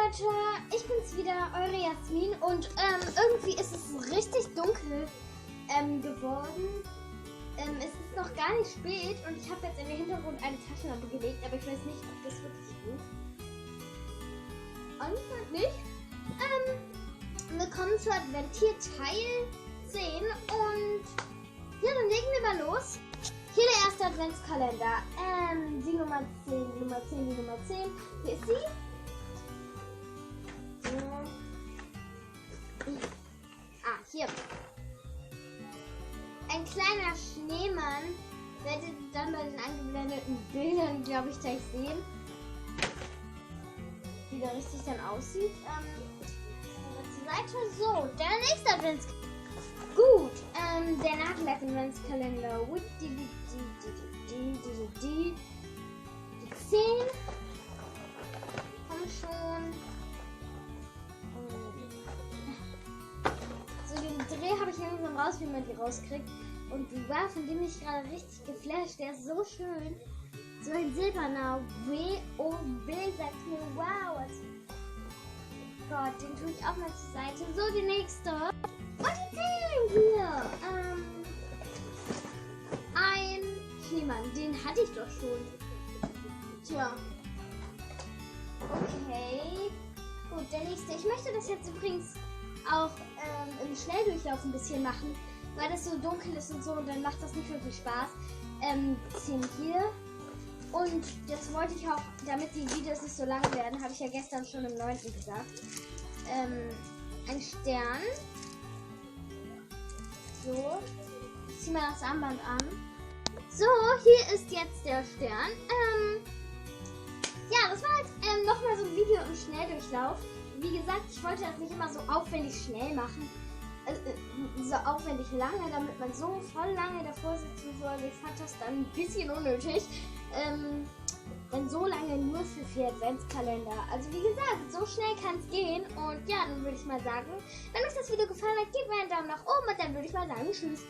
Leute, ich bin's wieder, eure Jasmin und irgendwie ist es richtig dunkel geworden. Es ist noch gar nicht spät und ich habe jetzt in den Hintergrund eine Taschenlampe gelegt, aber ich weiß nicht, ob das wirklich gut. Anscheinend nicht. Willkommen zu Adventure Teil 10 und ja, dann legen wir mal los. Hier der erste Adventskalender. Die Nummer 10, die Nummer 10, die Nummer 10. Hier ist sie. Hier. Ein kleiner Schneemann. Werdet ihr dann bei den eingeblendeten Bildern, glaube ich, gleich sehen, wie der richtig dann aussieht. Zur Seite. So, der nächste Adventskalender. Gut, der Nagellack-Adventskalender. Die 10. Komm schon. So, den Dreh habe ich langsam raus, wie man die rauskriegt. Und wow, von dem bin ich gerade richtig geflasht. Der ist so schön. So ein silberner WOB sagt mir wow. Gott, den tue ich auch mal zur Seite. So, die nächste. Und die 10 hier. Ein Schneemann. Den hatte ich doch schon. Tja. Okay. Gut, der nächste. Ich möchte das jetzt übrigens auch im Schnelldurchlauf ein bisschen machen, weil das so dunkel ist und so und dann macht das nicht wirklich Spaß. 10 hier. Und das wollte ich auch, damit die Videos nicht so lang werden, habe ich ja gestern schon im 9. gesagt. Ein Stern. So. Ich ziehe mal das Armband an. So, hier ist jetzt der Stern. Ja, das war jetzt nochmal so ein Video im Schnelldurchlauf. Wie gesagt, ich wollte das nicht immer so aufwendig schnell machen. So aufwendig lange, damit man so voll lange davor sitzen soll. Ich fand das dann ein bisschen unnötig. Denn so lange nur für 4 Adventskalender. Also wie gesagt, so schnell kann es gehen. Und ja, dann würde ich mal sagen, wenn euch das Video gefallen hat, gebt mir einen Daumen nach oben und dann würde ich mal sagen, tschüss.